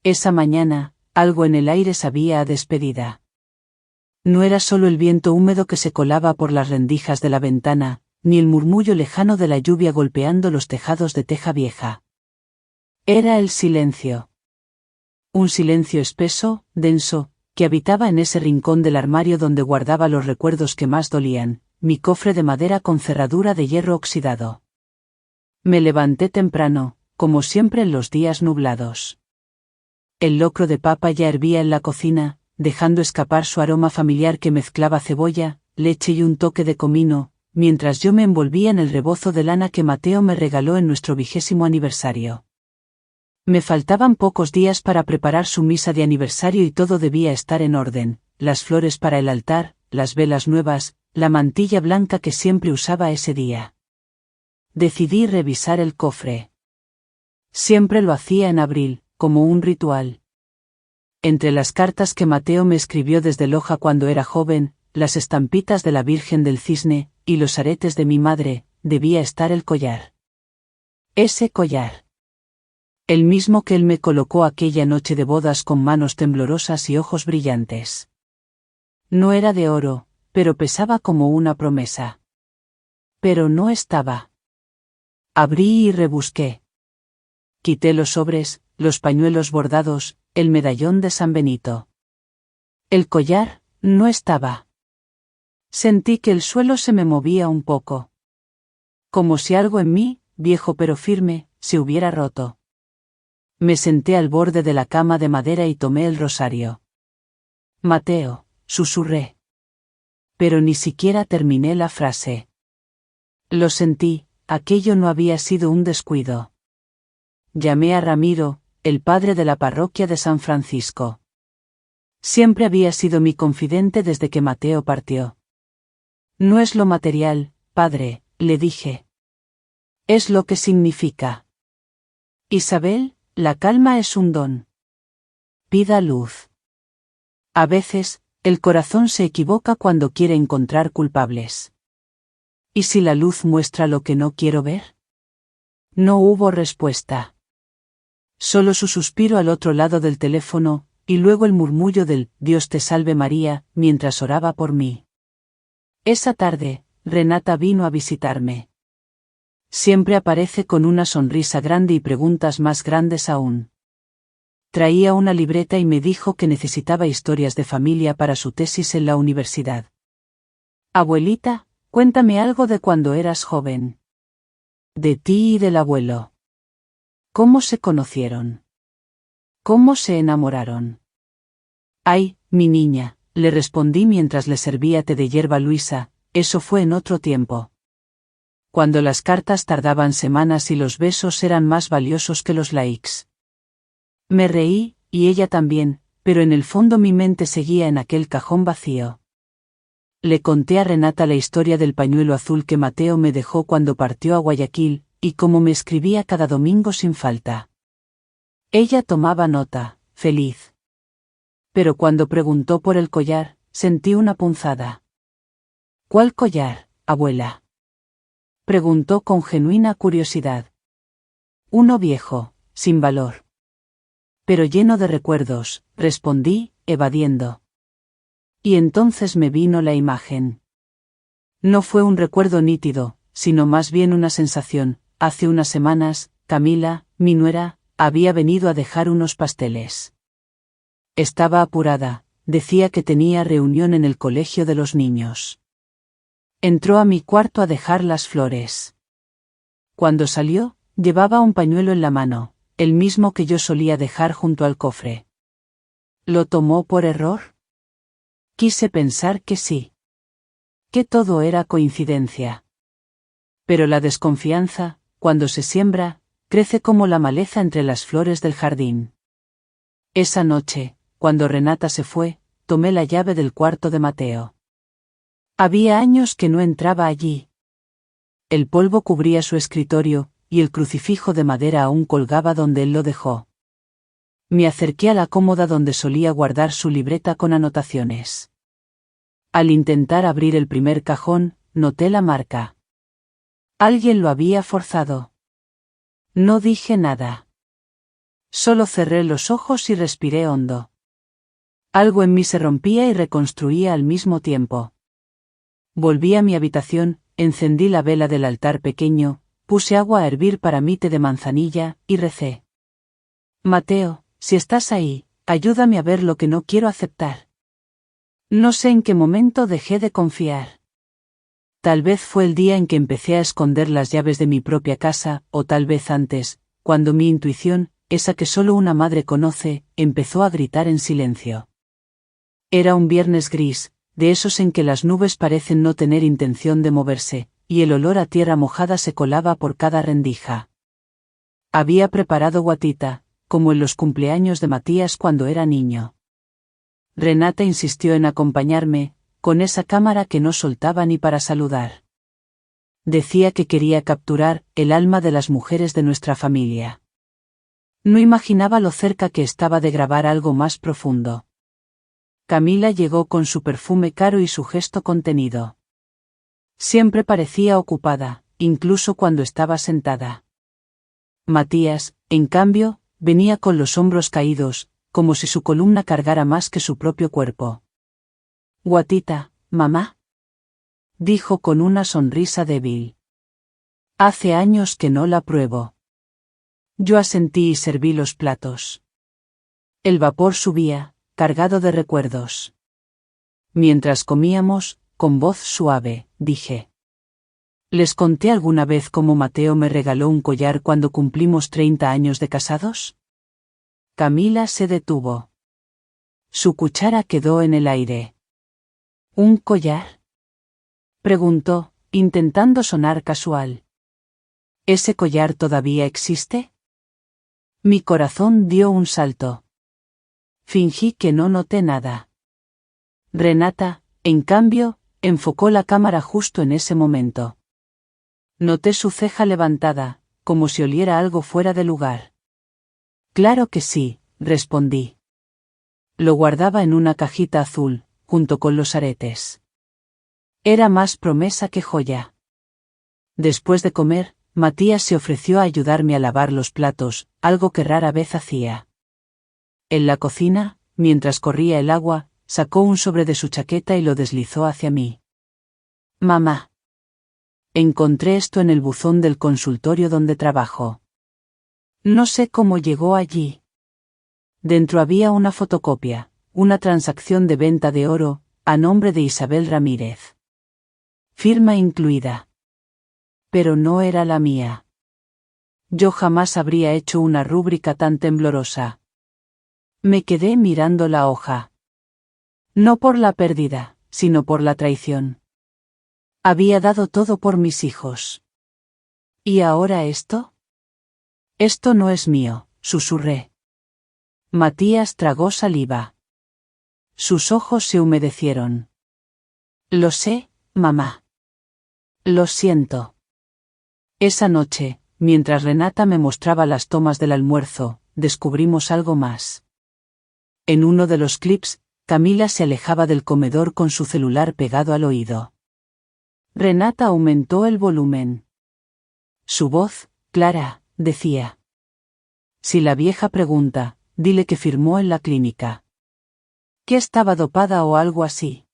Esa mañana, algo en el aire sabía a despedida. No era solo el viento húmedo que se colaba por las rendijas de la ventana, ni el murmullo lejano de la lluvia golpeando los tejados de teja vieja. Era el silencio. Un silencio espeso, denso, que habitaba en ese rincón del armario donde guardaba los recuerdos que más dolían, mi cofre de madera con cerradura de hierro oxidado. Me levanté temprano, como siempre en los días nublados. El locro de papa ya hervía en la cocina, dejando escapar su aroma familiar que mezclaba cebolla, leche y un toque de comino, mientras yo me envolvía en el rebozo de lana que Mateo me regaló en nuestro 20º aniversario. Me faltaban pocos días para preparar su misa de aniversario y todo debía estar en orden, las flores para el altar, las velas nuevas, la mantilla blanca que siempre usaba ese día. Decidí revisar el cofre. Siempre lo hacía en abril, como un ritual. Entre las cartas que Mateo me escribió desde Loja cuando era joven, las estampitas de la Virgen del Cisne, y los aretes de mi madre, debía estar el collar. Ese collar. El mismo que él me colocó aquella noche de bodas con manos temblorosas y ojos brillantes. No era de oro, pero pesaba como una promesa. Pero no estaba. Abrí y rebusqué. Quité los sobres, los pañuelos bordados, el medallón de San Benito. El collar, no estaba. Sentí que el suelo se me movía un poco. Como si algo en mí, viejo pero firme, se hubiera roto. Me senté al borde de la cama de madera y tomé el rosario. Mateo, susurré. Pero ni siquiera terminé la frase. Lo sentí, aquello no había sido un descuido. Llamé a Ramiro, el padre de la parroquia de San Francisco. Siempre había sido mi confidente desde que Mateo partió. No es lo material, padre, le dije. Es lo que significa. Isabel, la calma es un don. Pida luz. A veces, el corazón se equivoca cuando quiere encontrar culpables. ¿Y si la luz muestra lo que no quiero ver? No hubo respuesta. Solo su suspiro al otro lado del teléfono, y luego el murmullo del «Dios te salve María», mientras oraba por mí. Esa tarde, Renata vino a visitarme. Siempre aparece con una sonrisa grande y preguntas más grandes aún. Traía una libreta y me dijo que necesitaba historias de familia para su tesis en la universidad. Abuelita, cuéntame algo de cuando eras joven. De ti y del abuelo. ¿Cómo se conocieron? ¿Cómo se enamoraron? Ay, mi niña, le respondí mientras le servía té de hierba luisa, eso fue en otro tiempo. Cuando las cartas tardaban semanas y los besos eran más valiosos que los likes. Me reí, y ella también, pero en el fondo mi mente seguía en aquel cajón vacío. Le conté a Renata la historia del pañuelo azul que Mateo me dejó cuando partió a Guayaquil, y cómo me escribía cada domingo sin falta. Ella tomaba nota, feliz. Pero cuando preguntó por el collar, sentí una punzada. ¿Cuál collar, abuela? Preguntó con genuina curiosidad. Uno viejo, sin valor. Pero lleno de recuerdos, respondí, evadiendo. Y entonces me vino la imagen. No fue un recuerdo nítido, sino más bien una sensación. Hace unas semanas, Camila, mi nuera, había venido a dejar unos pasteles. Estaba apurada, decía que tenía reunión en el colegio de los niños. Entró a mi cuarto a dejar las flores. Cuando salió, llevaba un pañuelo en la mano, el mismo que yo solía dejar junto al cofre. ¿Lo tomó por error? Quise pensar que sí. Que todo era coincidencia. Pero la desconfianza, cuando se siembra, crece como la maleza entre las flores del jardín. Esa noche, cuando Renata se fue, tomé la llave del cuarto de Mateo. Había años que no entraba allí. El polvo cubría su escritorio, y el crucifijo de madera aún colgaba donde él lo dejó. Me acerqué a la cómoda donde solía guardar su libreta con anotaciones. Al intentar abrir el primer cajón, noté la marca. Alguien lo había forzado. No dije nada. Solo cerré los ojos y respiré hondo. Algo en mí se rompía y reconstruía al mismo tiempo. Volví a mi habitación, encendí la vela del altar pequeño, puse agua a hervir para mi té de manzanilla, y recé. Mateo, si estás ahí, ayúdame a ver lo que no quiero aceptar. No sé en qué momento dejé de confiar. Tal vez fue el día en que empecé a esconder las llaves de mi propia casa, o tal vez antes, cuando mi intuición, esa que solo una madre conoce, empezó a gritar en silencio. Era un viernes gris, de esos en que las nubes parecen no tener intención de moverse, y el olor a tierra mojada se colaba por cada rendija. Había preparado guatita, como en los cumpleaños de Matías cuando era niño. Renata insistió en acompañarme, con esa cámara que no soltaba ni para saludar. Decía que quería capturar el alma de las mujeres de nuestra familia. No imaginaba lo cerca que estaba de grabar algo más profundo. Camila llegó con su perfume caro y su gesto contenido. Siempre parecía ocupada, incluso cuando estaba sentada. Matías, en cambio, venía con los hombros caídos, como si su columna cargara más que su propio cuerpo. Guatita, mamá, dijo con una sonrisa débil. Hace años que no la pruebo. Yo asentí y serví los platos. El vapor subía, cargado de recuerdos. Mientras comíamos, con voz suave, dije. ¿Les conté alguna vez cómo Mateo me regaló un collar cuando cumplimos 30 años de casados? Camila se detuvo. Su cuchara quedó en el aire. ¿Un collar?, preguntó, intentando sonar casual. ¿Ese collar todavía existe? Mi corazón dio un salto. Fingí que no noté nada. Renata, en cambio, enfocó la cámara justo en ese momento. Noté su ceja levantada, como si oliera algo fuera de lugar. Claro que sí, respondí. Lo guardaba en una cajita azul, junto con los aretes. Era más promesa que joya. Después de comer, Matías se ofreció a ayudarme a lavar los platos, algo que rara vez hacía. En la cocina, mientras corría el agua, sacó un sobre de su chaqueta y lo deslizó hacia mí. Mamá. Encontré esto en el buzón del consultorio donde trabajo. No sé cómo llegó allí. Dentro había una fotocopia, una transacción de venta de oro, a nombre de Isabel Ramírez. Firma incluida. Pero no era la mía. Yo jamás habría hecho una rúbrica tan temblorosa. Me quedé mirando la hoja. No por la pérdida, sino por la traición. Había dado todo por mis hijos. ¿Y ahora esto? Esto no es mío, susurré. Matías tragó saliva. Sus ojos se humedecieron. Lo sé, mamá. Lo siento. Esa noche, mientras Renata me mostraba las tomas del almuerzo, descubrimos algo más. En uno de los clips, Camila se alejaba del comedor con su celular pegado al oído. Renata aumentó el volumen. Su voz, clara, decía. Si la vieja pregunta, dile que firmó en la clínica. Que estaba dopada o algo así.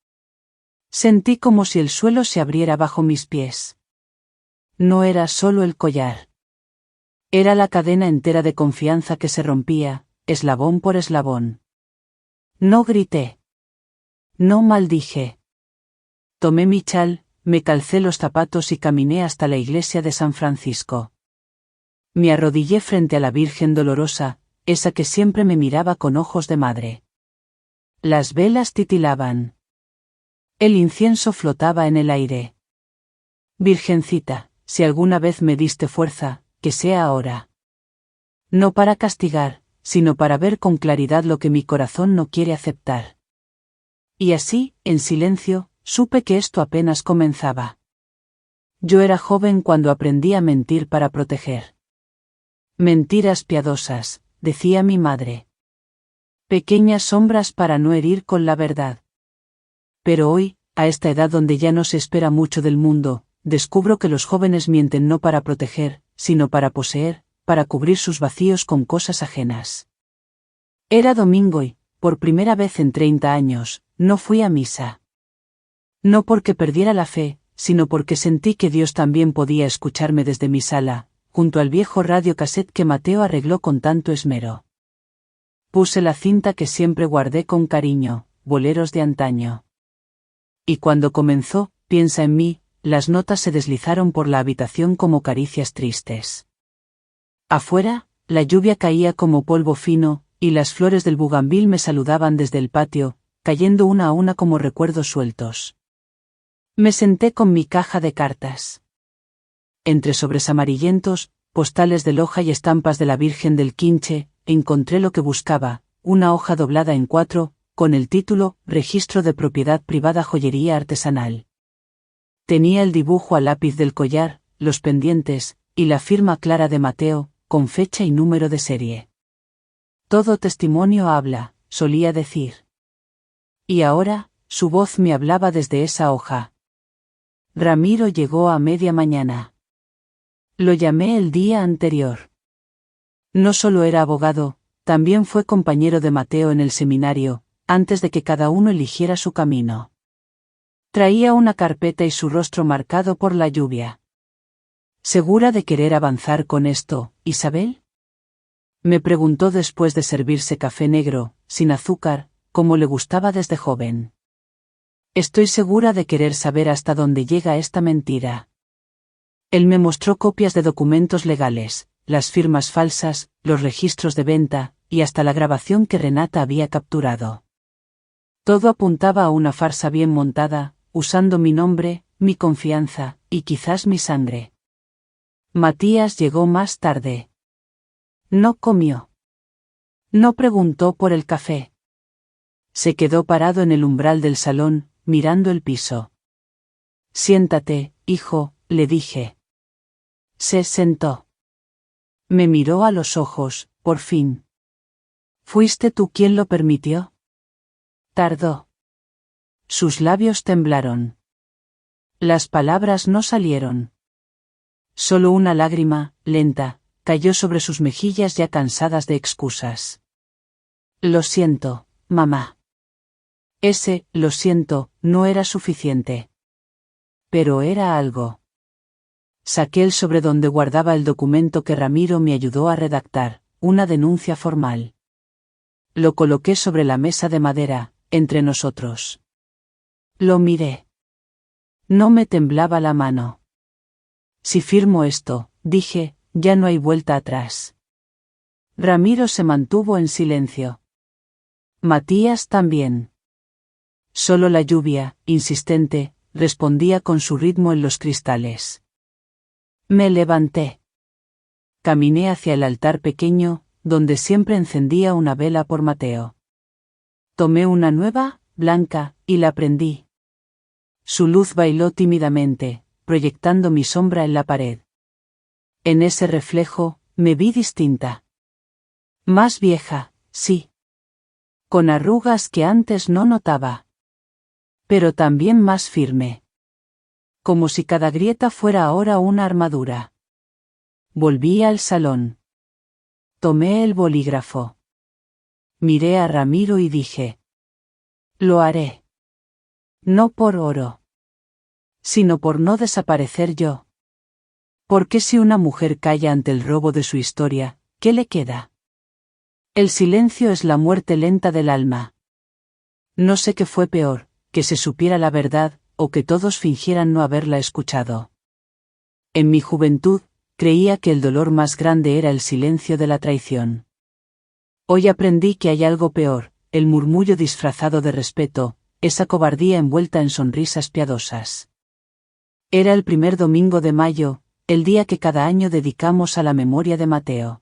Sentí como si el suelo se abriera bajo mis pies. No era solo el collar. Era la cadena entera de confianza que se rompía, eslabón por eslabón. No grité. No maldije. Tomé mi chal, me calcé los zapatos y caminé hasta la iglesia de San Francisco. Me arrodillé frente a la Virgen Dolorosa, esa que siempre me miraba con ojos de madre. Las velas titilaban. El incienso flotaba en el aire. Virgencita, si alguna vez me diste fuerza, que sea ahora. No para castigar, sino para ver con claridad lo que mi corazón no quiere aceptar. Y así, en silencio, supe que esto apenas comenzaba. Yo era joven cuando aprendí a mentir para proteger. Mentiras piadosas, decía mi madre. Pequeñas sombras para no herir con la verdad. Pero hoy, a esta edad donde ya no se espera mucho del mundo, descubro que los jóvenes mienten no para proteger, sino para poseer, para cubrir sus vacíos con cosas ajenas. Era domingo y, por primera vez en 30 años, no fui a misa. No porque perdiera la fe, sino porque sentí que Dios también podía escucharme desde mi sala, junto al viejo radiocassette que Mateo arregló con tanto esmero. Puse la cinta que siempre guardé con cariño, boleros de antaño. Y cuando comenzó, Piensa en mí, las notas se deslizaron por la habitación como caricias tristes. Afuera, la lluvia caía como polvo fino, y las flores del bugambil me saludaban desde el patio, cayendo una a una como recuerdos sueltos. Me senté con mi caja de cartas. Entre sobres amarillentos, postales de Loja y estampas de la Virgen del Quinche, encontré lo que buscaba, una hoja doblada en 4, con el título Registro de Propiedad Privada Joyería Artesanal. Tenía el dibujo a lápiz del collar, los pendientes, y la firma clara de Mateo, con fecha y número de serie. Todo testimonio habla, solía decir. Y ahora, su voz me hablaba desde esa hoja. Ramiro llegó a media mañana. Lo llamé el día anterior. No solo era abogado, también fue compañero de Mateo en el seminario, antes de que cada uno eligiera su camino. Traía una carpeta y su rostro marcado por la lluvia. ¿Segura de querer avanzar con esto, Isabel? Me preguntó después de servirse café negro, sin azúcar, como le gustaba desde joven. Estoy segura de querer saber hasta dónde llega esta mentira. Él me mostró copias de documentos legales, las firmas falsas, los registros de venta, y hasta la grabación que Renata había capturado. Todo apuntaba a una farsa bien montada, usando mi nombre, mi confianza, y quizás mi sangre. Matías llegó más tarde. No comió. No preguntó por el café. Se quedó parado en el umbral del salón, mirando el piso. Siéntate, hijo, le dije. Se sentó. Me miró a los ojos, por fin. ¿Fuiste tú quien lo permitió? Tardó. Sus labios temblaron. Las palabras no salieron. Solo una lágrima, lenta, cayó sobre sus mejillas ya cansadas de excusas. Lo siento, mamá. Ese, lo siento, no era suficiente. Pero era algo. Saqué el sobre donde guardaba el documento que Ramiro me ayudó a redactar, una denuncia formal. Lo coloqué sobre la mesa de madera, entre nosotros. Lo miré. No me temblaba la mano. Si firmo esto, dije, ya no hay vuelta atrás. Ramiro se mantuvo en silencio. Matías también. Solo la lluvia, insistente, respondía con su ritmo en los cristales. Me levanté. Caminé hacia el altar pequeño, donde siempre encendía una vela por Mateo. Tomé una nueva, blanca, y la prendí. Su luz bailó tímidamente, proyectando mi sombra en la pared. En ese reflejo, me vi distinta. Más vieja, sí. Con arrugas que antes no notaba. Pero también más firme. Como si cada grieta fuera ahora una armadura. Volví al salón. Tomé el bolígrafo. Miré a Ramiro y dije. Lo haré. No por oro. Sino por no desaparecer yo. Porque si una mujer calla ante el robo de su historia, ¿qué le queda? El silencio es la muerte lenta del alma. No sé qué fue peor, que se supiera la verdad, o que todos fingieran no haberla escuchado. En mi juventud, creía que el dolor más grande era el silencio de la traición. Hoy aprendí que hay algo peor, el murmullo disfrazado de respeto, esa cobardía envuelta en sonrisas piadosas. Era el primer domingo de mayo, el día que cada año dedicamos a la memoria de Mateo.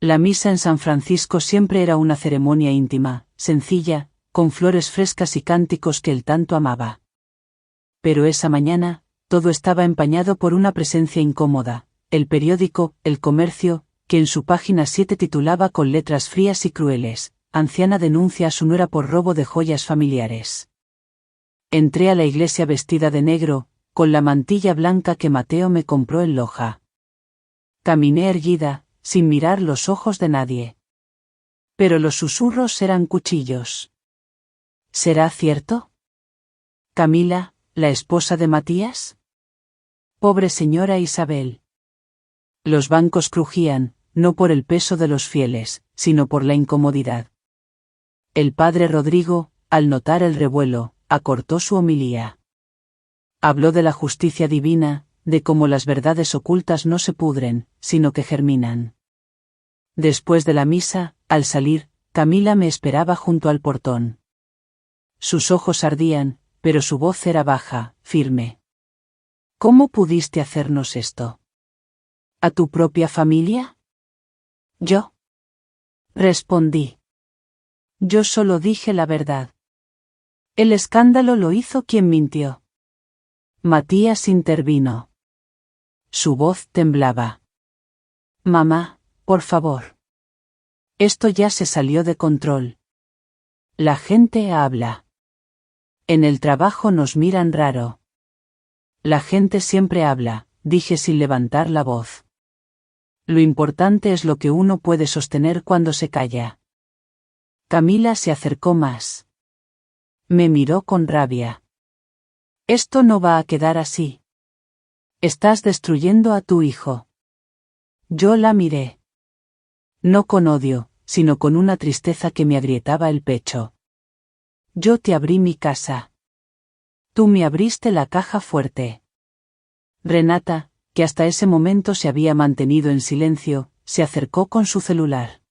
La misa en San Francisco siempre era una ceremonia íntima, sencilla, con flores frescas y cánticos que él tanto amaba. Pero esa mañana, todo estaba empañado por una presencia incómoda, el periódico, El Comercio, que en su página 7 titulaba con letras frías y crueles, anciana denuncia a su nuera por robo de joyas familiares. Entré a la iglesia vestida de negro, con la mantilla blanca que Mateo me compró en Loja. Caminé erguida, sin mirar los ojos de nadie. Pero los susurros eran cuchillos. ¿Será cierto? ¿Camila, la esposa de Matías? Pobre señora Isabel. Los bancos crujían, no por el peso de los fieles, sino por la incomodidad. El padre Rodrigo, al notar el revuelo, acortó su homilía. Habló de la justicia divina, de cómo las verdades ocultas no se pudren, sino que germinan. Después de la misa, al salir, Camila me esperaba junto al portón. Sus ojos ardían, pero su voz era baja, firme. ¿Cómo pudiste hacernos esto? ¿A tu propia familia? ¿Yo? Respondí. Yo solo dije la verdad. El escándalo lo hizo quien mintió. Matías intervino. Su voz temblaba. Mamá, por favor. Esto ya se salió de control. La gente habla. En el trabajo nos miran raro. La gente siempre habla, dije sin levantar la voz. Lo importante es lo que uno puede sostener cuando se calla. Camila se acercó más. Me miró con rabia. Esto no va a quedar así. Estás destruyendo a tu hijo. Yo la miré. No con odio, sino con una tristeza que me agrietaba el pecho. Yo te abrí mi casa. Tú me abriste la caja fuerte. Renata, que hasta ese momento se había mantenido en silencio, se acercó con su celular.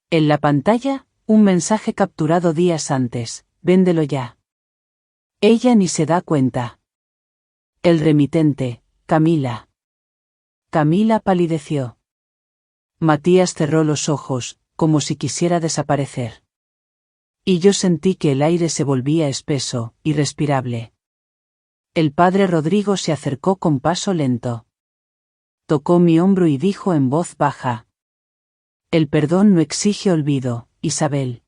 En la pantalla, un mensaje capturado días antes: véndelo ya. Ella ni se da cuenta. El remitente, Camila. Camila palideció. Matías cerró los ojos, como si quisiera desaparecer. Y yo sentí que el aire se volvía espeso, irrespirable. El padre Rodrigo se acercó con paso lento. Tocó mi hombro y dijo en voz baja: el perdón no exige olvido, Isabel.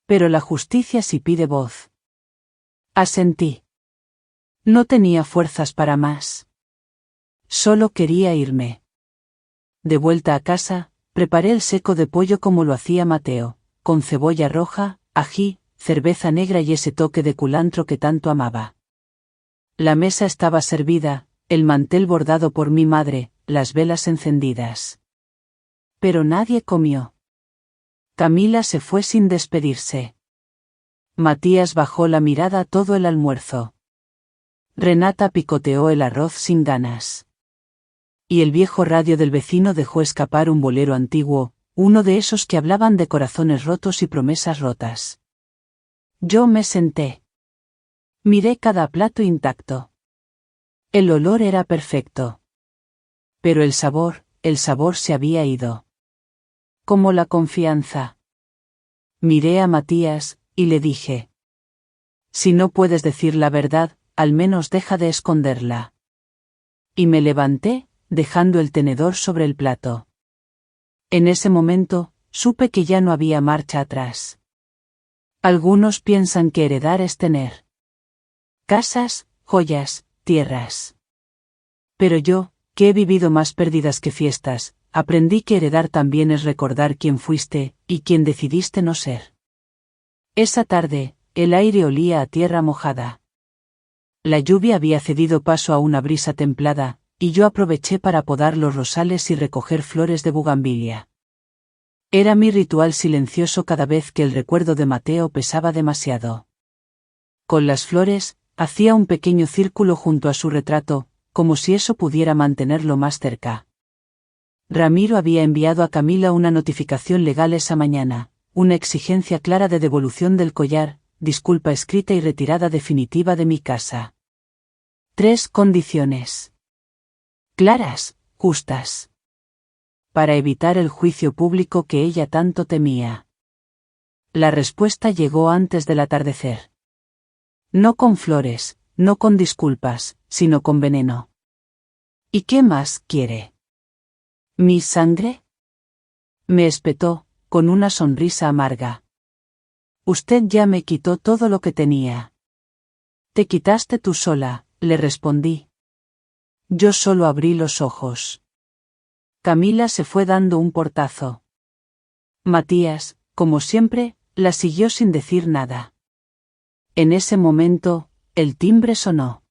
Pero la justicia sí pide voz. Asentí. No tenía fuerzas para más. Solo quería irme. De vuelta a casa, preparé el seco de pollo como lo hacía Mateo, con cebolla roja, ají, cerveza negra y ese toque de culantro que tanto amaba. La mesa estaba servida, el mantel bordado por mi madre, las velas encendidas. Pero nadie comió. Camila se fue sin despedirse. Matías bajó la mirada todo el almuerzo. Renata picoteó el arroz sin ganas. Y el viejo radio del vecino dejó escapar un bolero antiguo, uno de esos que hablaban de corazones rotos y promesas rotas. Yo me senté. Miré cada plato intacto. El olor era perfecto. Pero el sabor se había ido. Como la confianza. Miré a Matías, y le dije: si no puedes decir la verdad, al menos deja de esconderla. Y me levanté, dejando el tenedor sobre el plato. En ese momento, supe que ya no había marcha atrás. Algunos piensan que heredar es tener casas, joyas, tierras. Pero yo, que he vivido más pérdidas que fiestas, aprendí que heredar también es recordar quién fuiste, y quién decidiste no ser. Esa tarde, el aire olía a tierra mojada. La lluvia había cedido paso a una brisa templada, y yo aproveché para podar los rosales y recoger flores de bugambilia. Era mi ritual silencioso cada vez que el recuerdo de Mateo pesaba demasiado. Con las flores, hacía un pequeño círculo junto a su retrato, como si eso pudiera mantenerlo más cerca. Ramiro había enviado a Camila una notificación legal esa mañana, una exigencia clara de devolución del collar, disculpa escrita y retirada definitiva de mi casa. 3 condiciones. Claras, justas. Para evitar el juicio público que ella tanto temía. La respuesta llegó antes del atardecer. No con flores, no con disculpas, sino con veneno. ¿Y qué más quiere? ¿Mi sangre? Me espetó, con una sonrisa amarga. Usted ya me quitó todo lo que tenía. Te quitaste tú sola, le respondí. Yo solo abrí los ojos. Camila se fue dando un portazo. Matías, como siempre, la siguió sin decir nada. En ese momento, el timbre sonó.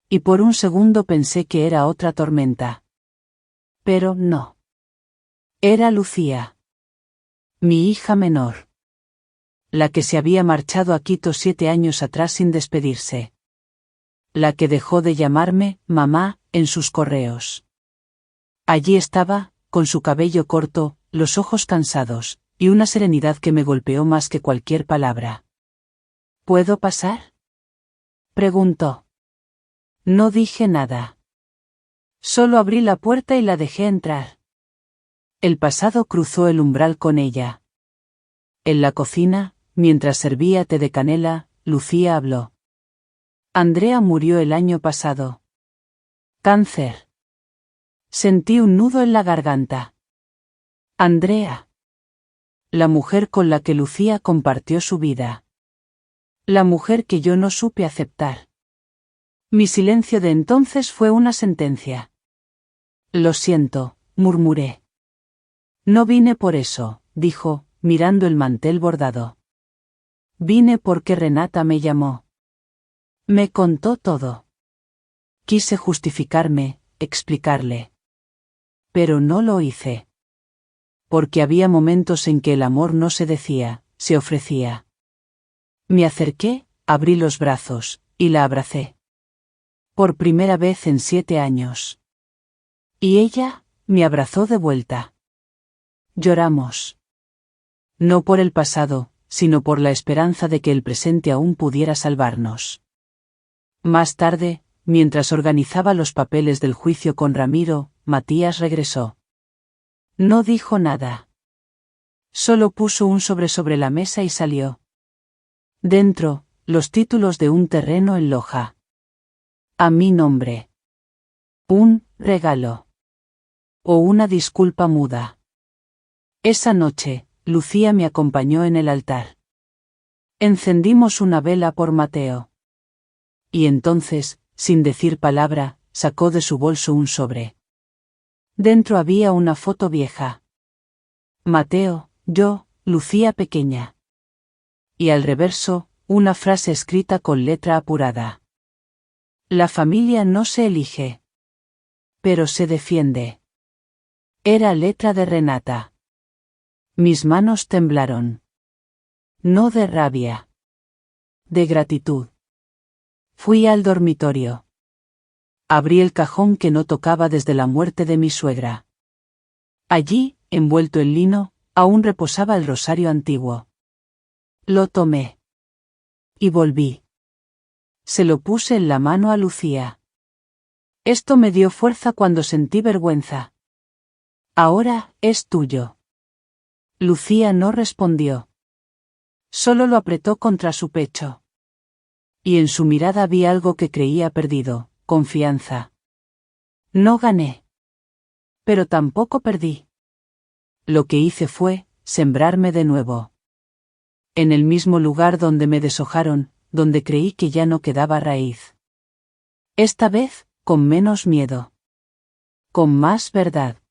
Y por un segundo pensé que era otra tormenta. Pero no. Era Lucía. Mi hija menor. La que se había marchado a Quito 7 años atrás sin despedirse. La que dejó de llamarme mamá en sus correos. Allí estaba, con su cabello corto, los ojos cansados, y una serenidad que me golpeó más que cualquier palabra. ¿Puedo pasar?, preguntó. No dije nada. Solo abrí la puerta y la dejé entrar. El pasado cruzó el umbral con ella. En la cocina, mientras servía té de canela, Lucía habló. Andrea murió el año pasado. Cáncer. Sentí un nudo en la garganta. Andrea. La mujer con la que Lucía compartió su vida. La mujer que yo no supe aceptar. Mi silencio de entonces fue una sentencia. Lo siento, murmuré. No vine por eso, dijo, mirando el mantel bordado. Vine porque Renata me llamó. Me contó todo. Quise justificarme, explicarle. Pero no lo hice. Porque había momentos en que el amor no se decía, se ofrecía. Me acerqué, abrí los brazos, y la abracé. Por primera vez en 7 años. Y ella, me abrazó de vuelta. Lloramos. No por el pasado, sino por la esperanza de que el presente aún pudiera salvarnos. Más tarde, mientras organizaba los papeles del juicio con Ramiro, Matías regresó. No dijo nada. Solo puso un sobre la mesa y salió. Dentro, los títulos de un terreno en Loja. A mi nombre. Un regalo. O una disculpa muda. Esa noche, Lucía me acompañó en el altar. Encendimos una vela por Mateo. Y entonces, sin decir palabra, sacó de su bolso un sobre. Dentro había una foto vieja. Mateo, yo, Lucía pequeña. Y al reverso, una frase escrita con letra apurada. La familia no se elige. Pero se defiende. Era letra de Renata. Mis manos temblaron. No de rabia. De gratitud. Fui al dormitorio. Abrí el cajón que no tocaba desde la muerte de mi suegra. Allí, envuelto en lino, aún reposaba el rosario antiguo. Lo tomé. Y volví. Se lo puse en la mano a Lucía. Esto me dio fuerza cuando sentí vergüenza. Ahora, es tuyo. Lucía no respondió. Solo lo apretó contra su pecho. Y en su mirada vi algo que creía perdido, confianza. No gané. Pero tampoco perdí. Lo que hice fue, sembrarme de nuevo. En el mismo lugar donde me deshojaron, donde creí que ya no quedaba raíz. Esta vez, con menos miedo. Con más verdad.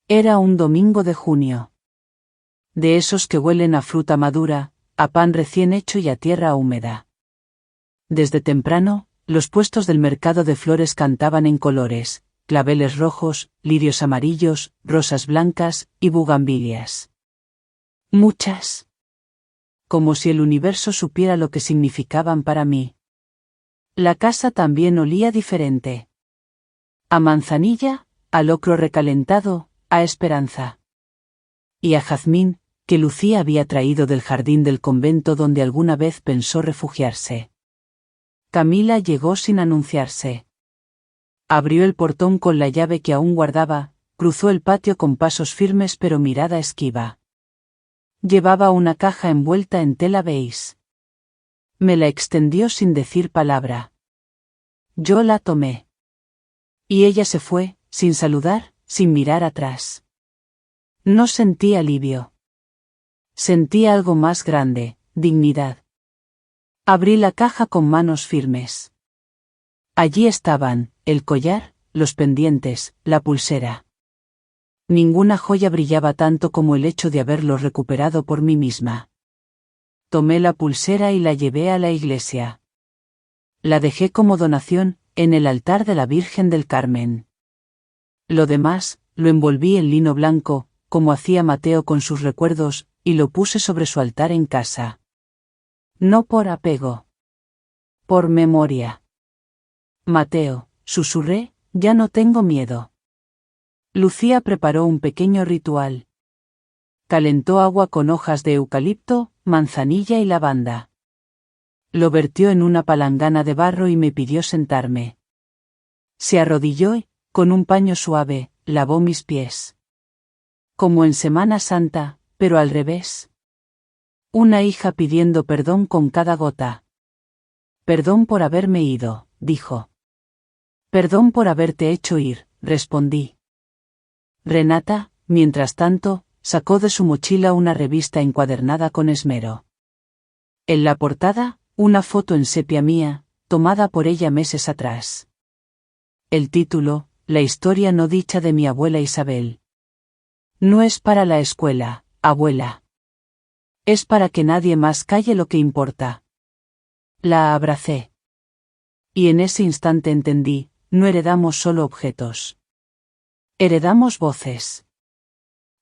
Era un domingo de junio. De esos que huelen a fruta madura, a pan recién hecho y a tierra húmeda. Desde temprano, los puestos del mercado de flores cantaban en colores, claveles rojos, lirios amarillos, rosas blancas y bugambilias. Muchas. Como si el universo supiera lo que significaban para mí. La casa también olía diferente. A manzanilla, a locro recalentado, a esperanza. Y a jazmín, que Lucía había traído del jardín del convento donde alguna vez pensó refugiarse. Camila llegó sin anunciarse. Abrió el portón con la llave que aún guardaba, cruzó el patio con pasos firmes pero mirada esquiva. Llevaba una caja envuelta en tela beige. Me la extendió sin decir palabra. Yo la tomé. Y ella se fue, sin saludar, sin mirar atrás. No sentí alivio. Sentí algo más grande, dignidad. Abrí la caja con manos firmes. Allí estaban, el collar, los pendientes, la pulsera. Ninguna joya brillaba tanto como el hecho de haberlo recuperado por mí misma. Tomé la pulsera y la llevé a la iglesia. La dejé como donación, en el altar de la Virgen del Carmen. Lo demás, lo envolví en lino blanco, como hacía Mateo con sus recuerdos, y lo puse sobre su altar en casa. No por apego. Por memoria. Mateo, susurré, ya no tengo miedo. Lucía preparó un pequeño ritual. Calentó agua con hojas de eucalipto, manzanilla y lavanda. Lo vertió en una palangana de barro y me pidió sentarme. Se arrodilló y, con un paño suave, lavó mis pies. Como en Semana Santa, pero al revés. Una hija pidiendo perdón con cada gota. Perdón por haberme ido, dijo. Perdón por haberte hecho ir, respondí. Renata, mientras tanto, sacó de su mochila una revista encuadernada con esmero. En la portada, una foto en sepia mía, tomada por ella meses atrás. El título, La historia no dicha de mi abuela Isabel. No es para la escuela, abuela. Es para que nadie más calle lo que importa. La abracé. Y en ese instante entendí, no heredamos solo objetos. Heredamos voces.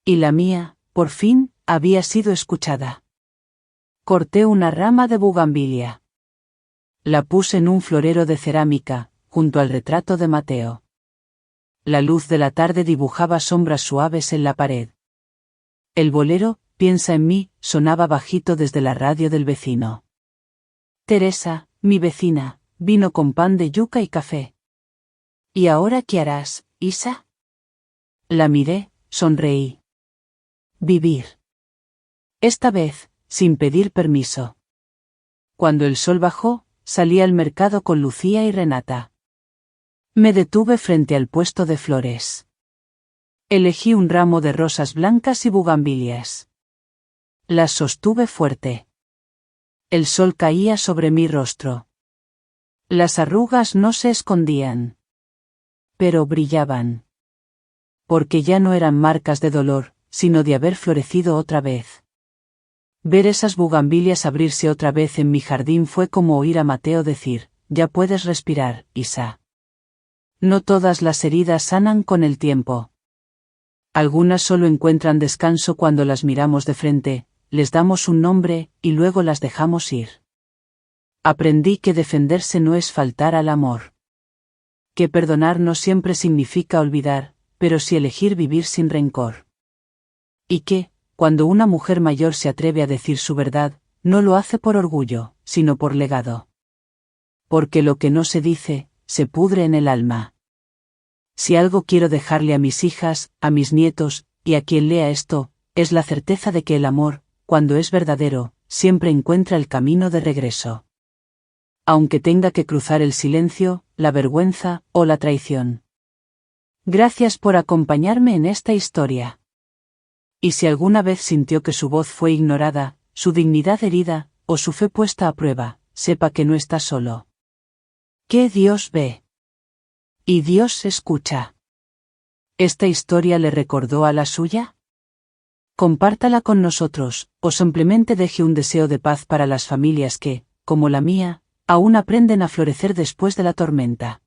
Y la mía, por fin, había sido escuchada. Corté una rama de bugambilia. La puse en un florero de cerámica, junto al retrato de Mateo. La luz de la tarde dibujaba sombras suaves en la pared. El bolero, Piensa en mí, sonaba bajito desde la radio del vecino. Teresa, mi vecina, vino con pan de yuca y café. ¿Y ahora qué harás, Isa? La miré, sonreí. Vivir. Esta vez, sin pedir permiso. Cuando el sol bajó, salí al mercado con Lucía y Renata. Me detuve frente al puesto de flores. Elegí un ramo de rosas blancas y bugambilias. Las sostuve fuerte. El sol caía sobre mi rostro. Las arrugas no se escondían. Pero brillaban. Porque ya no eran marcas de dolor, sino de haber florecido otra vez. Ver esas bugambilias abrirse otra vez en mi jardín fue como oír a Mateo decir, ya puedes respirar, Isa. No todas las heridas sanan con el tiempo. Algunas solo encuentran descanso cuando las miramos de frente, les damos un nombre, y luego las dejamos ir. Aprendí que defenderse no es faltar al amor. Que perdonar no siempre significa olvidar, pero sí elegir vivir sin rencor. Y que, cuando una mujer mayor se atreve a decir su verdad, no lo hace por orgullo, sino por legado. Porque lo que no se dice, se pudre en el alma. Si algo quiero dejarle a mis hijas, a mis nietos, y a quien lea esto, es la certeza de que el amor, cuando es verdadero, siempre encuentra el camino de regreso. Aunque tenga que cruzar el silencio, la vergüenza o la traición. Gracias por acompañarme en esta historia. Y si alguna vez sintió que su voz fue ignorada, su dignidad herida, o su fe puesta a prueba, sepa que no está solo. Que Dios ve. Y Dios escucha. ¿Esta historia le recordó a la suya? Compártala con nosotros, o simplemente deje un deseo de paz para las familias que, como la mía, aún aprenden a florecer después de la tormenta.